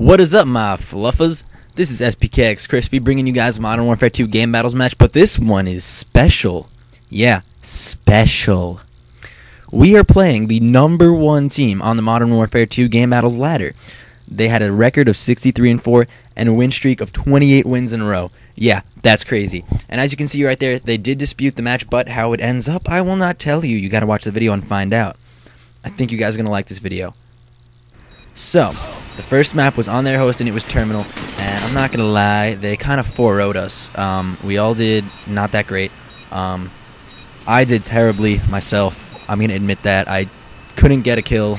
What is up, my fluffers? This is SPKX Crispy bringing you guys a Modern Warfare 2 Game Battles match, but this one is special. Yeah, special. We are playing the #1 team on the Modern Warfare 2 Game Battles ladder. They had a record of 63-4 and a win streak of 28 wins in a row. Yeah, that's crazy. And as you can see right there, they did dispute the match, but how it ends up, I will not tell you. You gotta watch the video and find out. I think you guys are gonna like this video. So, the first map was on their host and it was Terminal, and I'm not gonna lie, they kind of 4-0'd us. We all did not that great. I did terribly myself. I'm gonna admit that. I couldn't get a kill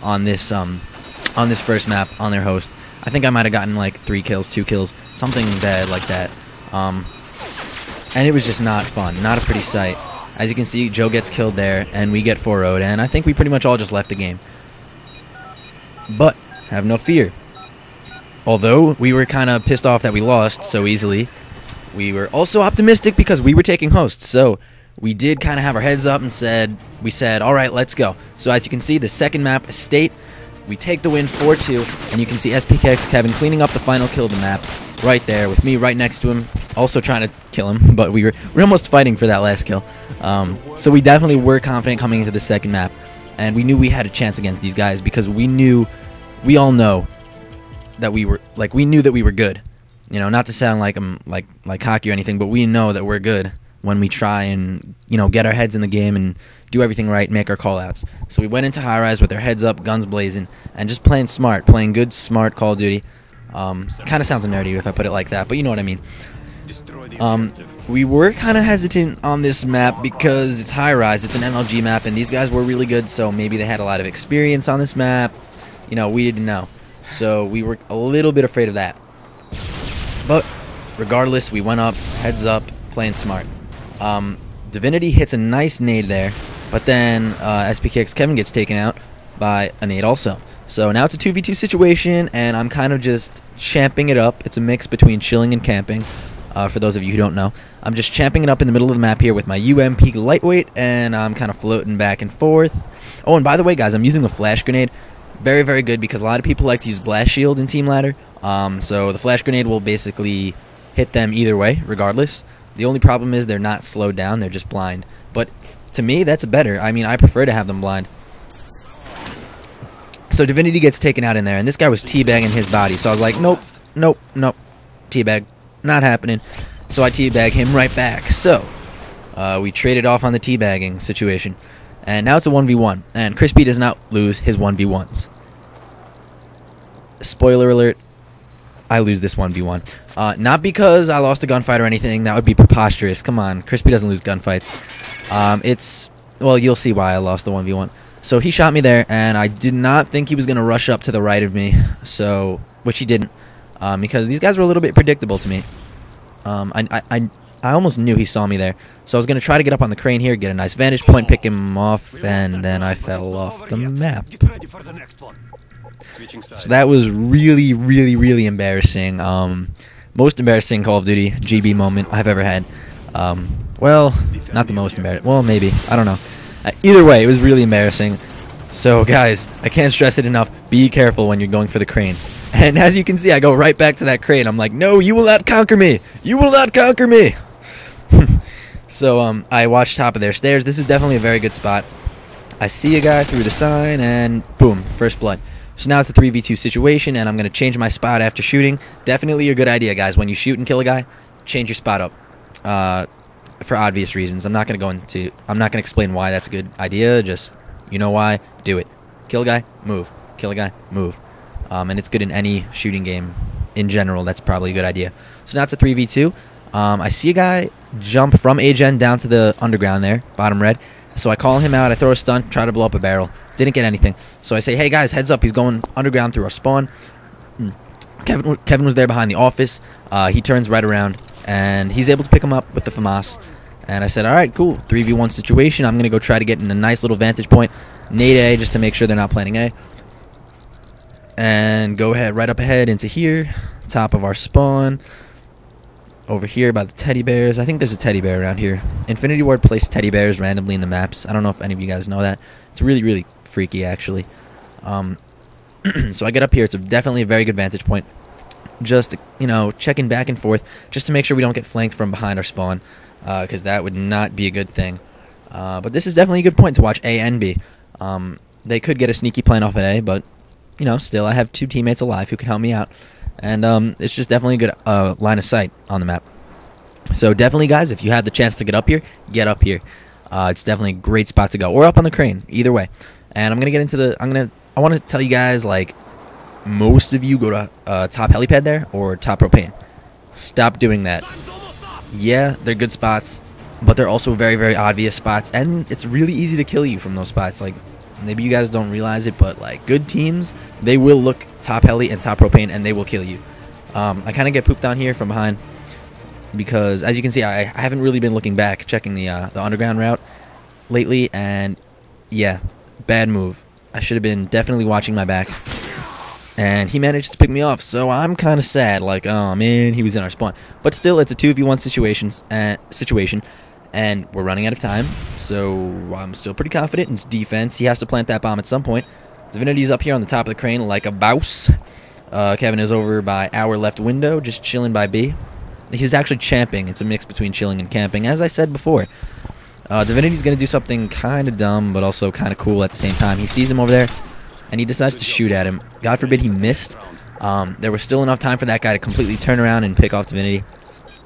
on this first map on their host. I think I might have gotten like 3 kills, 2 kills, something bad like that. And it was just not fun, not a pretty sight. As you can see, Joe gets killed there, and we get 4-0'd, and I think we pretty much all just left the game. But have no fear. Although we were kind of pissed off that we lost so easily, we were also optimistic because we were taking hosts. So we did kind of have our heads up and said, all right, let's go. So as you can see, the second map, Estate, we take the win 4-2, and you can see SPKX Kevin cleaning up the final kill of the map right there with me right next to him, also trying to kill him, but we're almost fighting for that last kill. So we definitely were confident coming into the second map, and we knew we had a chance against these guys because we all know that we knew that we were good. You know, not to sound like I'm like cocky or anything, but we know that we're good when we try and, you know, get our heads in the game and do everything right, make our call-outs. So we went into high rise with our heads up, guns blazing, and just playing smart, playing good, smart Call of Duty. Kind of sounds nerdy if I put it like that, but you know what I mean. We were kind of hesitant on this map because it's high rise, it's an MLG map, and these guys were really good, so maybe they had a lot of experience on this map. You know, we didn't know. So we were a little bit afraid of that. But regardless, we went up, heads up, playing smart. Divinity hits a nice nade there, but then SPKX Kevin gets taken out by a nade also. So now it's a 2v2 situation, and I'm kind of just champing it up. It's a mix between chilling and camping, for those of you who don't know. I'm just champing it up in the middle of the map here with my UMP lightweight, and I'm kind of floating back and forth. Oh, and by the way, guys, I'm using a flash grenade. Very, very good because a lot of people like to use blast shield in Team Ladder. So the flash grenade will basically hit them either way, regardless. The only problem is they're not slowed down, they're just blind. But to me, that's better. I mean, I prefer to have them blind. So Divinity gets taken out in there, and this guy was teabagging his body. So I was like, nope, nope, nope, teabag, not happening. So I teabag him right back. So we traded off on the teabagging situation. And now it's a 1v1, and Crispy does not lose his 1v1s. Spoiler alert, I lose this 1v1. Not because I lost a gunfight or anything, that would be preposterous. Come on, Crispy doesn't lose gunfights. Well, you'll see why I lost the 1v1. So he shot me there, and I did not think he was going to rush up to the right of me, which he didn't, because these guys were a little bit predictable to me. I almost knew he saw me there. So I was going to try to get up on the crane here, get a nice vantage point, pick him off, and then I fell off the map. So that was really, really, really embarrassing. Most embarrassing Call of Duty GB moment I've ever had. Well, not the most embarrassing. Well, maybe. I don't know. Either way, it was really embarrassing. So, guys, I can't stress it enough. Be careful when you're going for the crane. And as you can see, I go right back to that crane. I'm like, no, you will not conquer me. You will not conquer me. So I watch top of their stairs. This is definitely a very good spot. I see a guy through the sign, and boom, first blood. So now it's a 3v2 situation, and I'm going to change my spot after shooting. Definitely a good idea, guys. When you shoot and kill a guy, change your spot up. For obvious reasons. I'm not going to explain why that's a good idea. Just, you know why, do it. Kill a guy, move. Kill a guy, move. And it's good in any shooting game in general. That's probably a good idea. So now it's a 3v2. I see a guy jump from A-Gen down to the underground there, bottom red. So I call him out. I throw a stunt, try to blow up a barrel. Didn't get anything. So I say, hey guys, heads up. He's going underground through our spawn. Kevin was there behind the office. He turns right around, and he's able to pick him up with the FAMAS. And I said, all right, cool. 3v1 situation. I'm going to go try to get in a nice little vantage point. Nade A just to make sure they're not planning A. And go ahead right up ahead into here. Top of our spawn. Over here by the teddy bears. I think there's a teddy bear around here. Infinity Ward placed teddy bears randomly in the maps. I don't know if any of you guys know that. It's really, really freaky, actually. So I get up here. It's definitely a very good vantage point. Just, checking back and forth just to make sure we don't get flanked from behind our spawn, because that would not be a good thing. But this is definitely a good point to watch A and B. They could get a sneaky plant off at A, but, still I have 2 teammates alive who can help me out. And it's just definitely a good line of sight on the map. So definitely, guys, if you have the chance to get up here, get up here. It's definitely a great spot to go. Or up on the crane, either way. And I'm going to get into I want to tell you guys, like, most of you go to top helipad there or top propane. Stop doing that. Yeah, they're good spots, but they're also very, very obvious spots, and it's really easy to kill you from those spots. Like, maybe you guys don't realize it, but like good teams, they will look top heli and top propane, and they will kill you. I kind of get pooped down here from behind because, as you can see, I haven't really been looking back, checking the underground route lately, and yeah, bad move. I should have been definitely watching my back. And he managed to pick me off, so I'm kind of sad. Like, oh man, he was in our spawn. But still, it's a 2v1 situation, and we're running out of time. So I'm still pretty confident in his defense. He has to plant that bomb at some point. Divinity's up here on the top of the crane like a bouse. Kevin is over by our left window, just chilling by B. He's actually champing. It's a mix between chilling and camping, as I said before. Divinity's going to do something kind of dumb, but also kind of cool at the same time. He sees him over there, and he decides to shoot at him. God forbid he missed. There was still enough time for that guy to completely turn around and pick off Divinity.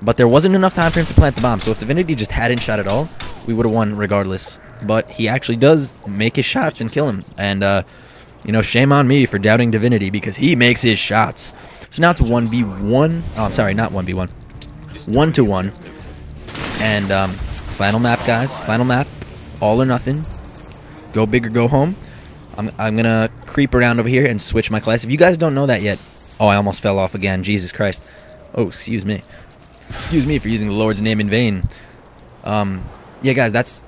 But there wasn't enough time for him to plant the bomb. So if Divinity just hadn't shot at all, we would have won regardless. But he actually does make his shots and kill him. And, shame on me for doubting Divinity because he makes his shots. So now it's 1v1. Oh, I'm sorry, not 1v1. 1-1. And final map, guys. Final map. All or nothing. Go big or go home. I'm going to creep around over here and switch my class. If you guys don't know that yet... Oh, I almost fell off again. Jesus Christ. Oh, excuse me. Excuse me for using the Lord's name in vain. Yeah, guys, that's...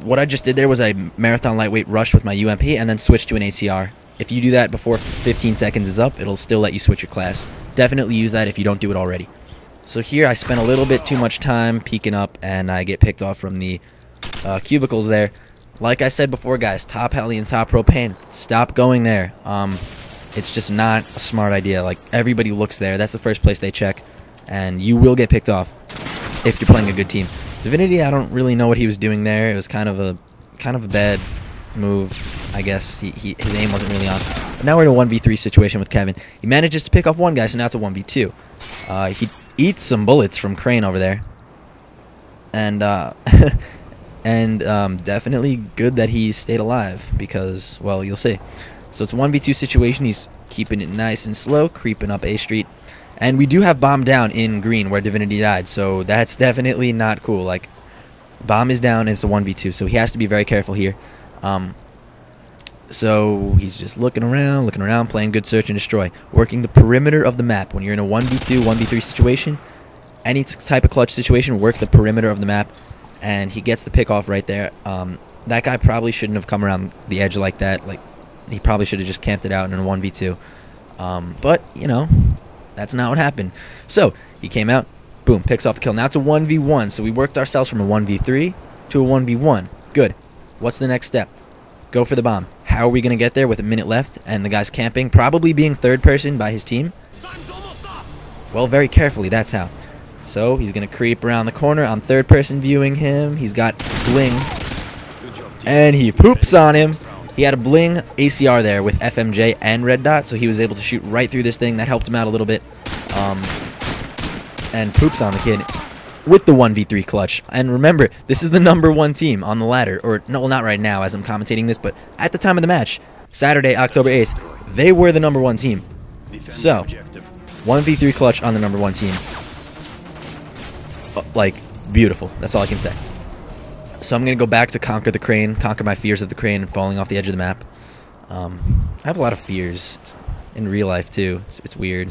What I just did there was a marathon lightweight rush with my UMP and then switch to an ACR. If you do that before 15 seconds is up, it'll still let you switch your class. Definitely use that if you don't do it already. So here I spent a little bit too much time peeking up, and I get picked off from the cubicles there. Like I said before, guys, top heli and top propane. Stop going there. It's just not a smart idea. Like, everybody looks there. That's the first place they check, and you will get picked off if you're playing a good team. Divinity, I don't really know what he was doing there. It was kind of a bad move, I guess. His aim wasn't really on. But now we're in a 1v3 situation with Kevin. He manages to pick off one guy, so now it's a 1v2. He eats some bullets from Crane over there, and definitely good that he stayed alive because, well, you'll see. So it's a 1v2 situation. He's keeping it nice and slow, creeping up A Street. And we do have bomb down in green where Divinity died, so that's definitely not cool. Like, bomb is down, and it's a 1v2, so he has to be very careful here. So he's just looking around, playing good search and destroy, working the perimeter of the map. When you're in a 1v2, 1v3 situation, any type of clutch situation, work the perimeter of the map, and he gets the pick off right there. That guy probably shouldn't have come around the edge like that. Like, he probably should have just camped it out in a 1v2. But, that's not what happened. So he came out, boom, picks off the kill. Now it's a 1v1, so we worked ourselves from a 1v3 to a 1v1. Good. What's the next step? Go for the bomb. How are we going to get there with a minute left and the guy's camping, probably being third person by his team? Well, very carefully, that's how. So he's going to creep around the corner. I'm third person viewing him. He's got bling, and he poops on him. He had a bling ACR there with FMJ and red dot, so he was able to shoot right through this thing. That helped him out a little bit. And poops on the kid with the 1v3 clutch. And remember, this is the #1 team on the ladder. Or, no, not right now as I'm commentating this, but at the time of the match, Saturday, October 8th, they were the #1 team. So, 1v3 clutch on the #1 team. Like, beautiful. That's all I can say. So I'm going to go back to conquer the crane, conquer my fears of the crane and falling off the edge of the map. I have a lot of fears in real life too. It's weird.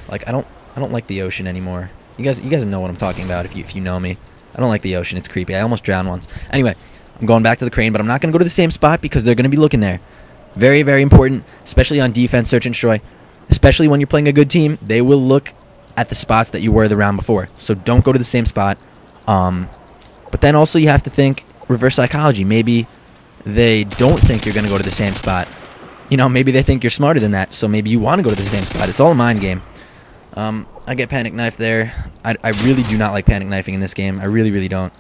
Like, I don't like the ocean anymore. You guys know what I'm talking about if you know me. I don't like the ocean. It's creepy. I almost drowned once. Anyway, I'm going back to the crane, but I'm not going to go to the same spot because they're going to be looking there. Very, very important, especially on defense, search and destroy. Especially when you're playing a good team, they will look at the spots that you were the round before. So don't go to the same spot. But then also you have to think reverse psychology. Maybe they don't think you're going to go to the same spot. you know, maybe they think you're smarter than that, so maybe you want to go to the same spot. It's all a mind game. I get panic knife there. I really do not like panic knifing in this game. I really, really don't.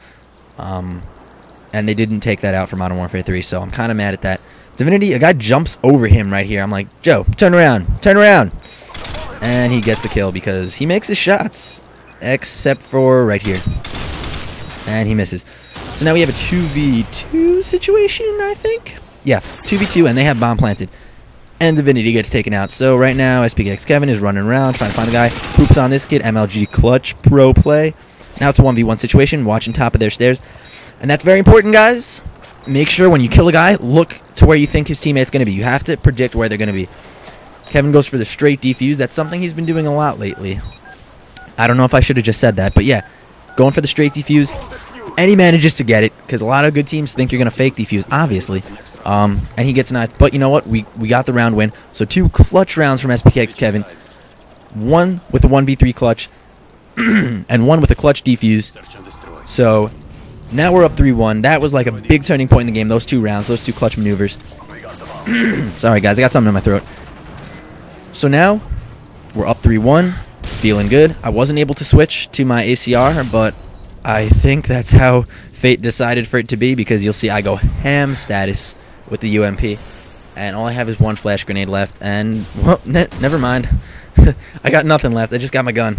And they didn't take that out for Modern Warfare 3, so I'm kind of mad at that. Divinity, a guy jumps over him right here. I'm like, Joe, turn around, turn around. And he gets the kill because he makes his shots, except for right here. And he misses. So now we have a 2v2 situation, I think? Yeah, 2v2, and they have bomb planted. And Divinity gets taken out. So right now, SPKX Kevin is running around trying to find the guy. Poops on this kid, MLG clutch, pro play. Now it's a 1v1 situation, watching top of their stairs. And that's very important, guys. Make sure when you kill a guy, look to where you think his teammate's going to be. You have to predict where they're going to be. Kevin goes for the straight defuse. That's something he's been doing a lot lately. I don't know if I should have just said that, but yeah. Going for the straight defuse. And he manages to get it, because a lot of good teams think you're going to fake defuse, obviously. And he gets knifed. But you know what? We got the round win. So 2 clutch rounds from SPKX Kevin. 1 with a 1v3 clutch. And 1 with a clutch defuse. So now we're up 3-1. That was like a big turning point in the game. Those 2 rounds, those 2 clutch maneuvers. Sorry, guys. I got something in my throat. So now we're up 3-1. Feeling good. I wasn't able to switch to my ACR, but I think that's how fate decided for it to be, because you'll see I go ham status with the UMP. And all I have is 1 flash grenade left. And, well, never mind. I got nothing left. I just got my gun.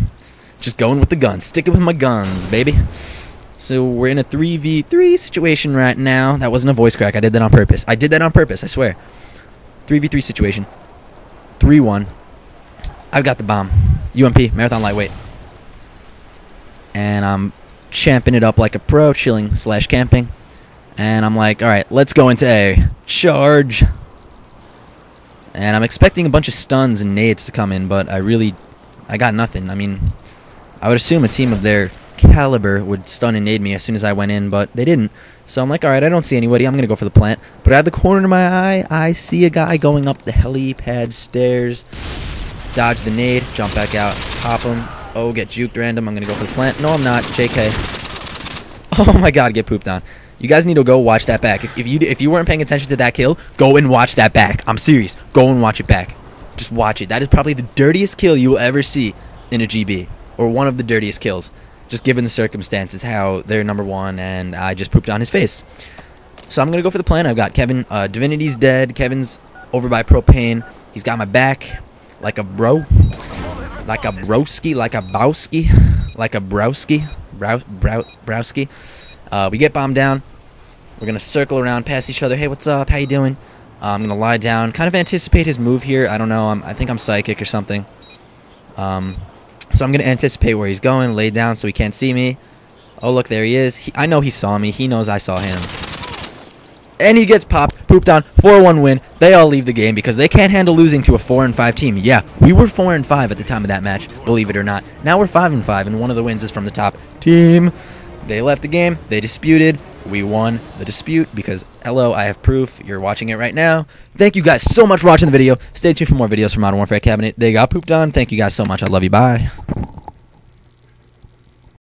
Just going with the gun. Sticking with my guns, baby. So we're in a 3v3 situation right now. That wasn't a voice crack. I did that on purpose. I did that on purpose, I swear. 3v3 situation. 3-1. I've got the bomb. UMP, Marathon Lightweight. And I'm champing it up like a pro, chilling / camping. And I'm like, alright, let's go into A. Charge. And I'm expecting a bunch of stuns and nades to come in, but I got nothing. I mean, I would assume a team of their caliber would stun and nade me as soon as I went in, but they didn't. So I'm like, alright, I don't see anybody. I'm going to go for the plant. But out of the corner of my eye, I see a guy going up the helipad stairs. Dodge the nade, jump back out, pop him. Oh, get juked random. I'm going to go for the plant. No, I'm not. JK. Oh my god, get pooped on. You guys need to go watch that back. If you weren't paying attention to that kill, go and watch that back. I'm serious. Go and watch it back. Just watch it. That is probably the dirtiest kill you will ever see in a GB. Or one of the dirtiest kills. Just given the circumstances, how they're #1 and I just pooped on his face. So I'm going to go for the plant. I've got Kevin. Divinity's dead. Kevin's over by propane. He's got my back like a bro. Like a broski. Like a bowski. Like a browski. Browski. We get bombed down. We're going to circle around past each other. Hey, what's up? How you doing? I'm going to lie down. Kind of anticipate his move here. I don't know. I think I'm psychic or something. So I'm going to anticipate where he's going. Lay down so he can't see me. Oh, look, there he is. I know he saw me. He knows I saw him. And he gets popped. Pooped on. 4-1 win. They all leave the game because they can't handle losing to a 4-5 team. Yeah, we were 4-5 at the time of that match, believe it or not. Now we're 5-5, and one of the wins is from the top team. They left the game. They disputed. We won the dispute because, hello, I have proof. You're watching it right now. Thank you guys so much for watching the video. Stay tuned for more videos from Modern Warfare Cabinet. They got pooped on. Thank you guys so much. I love you. Bye.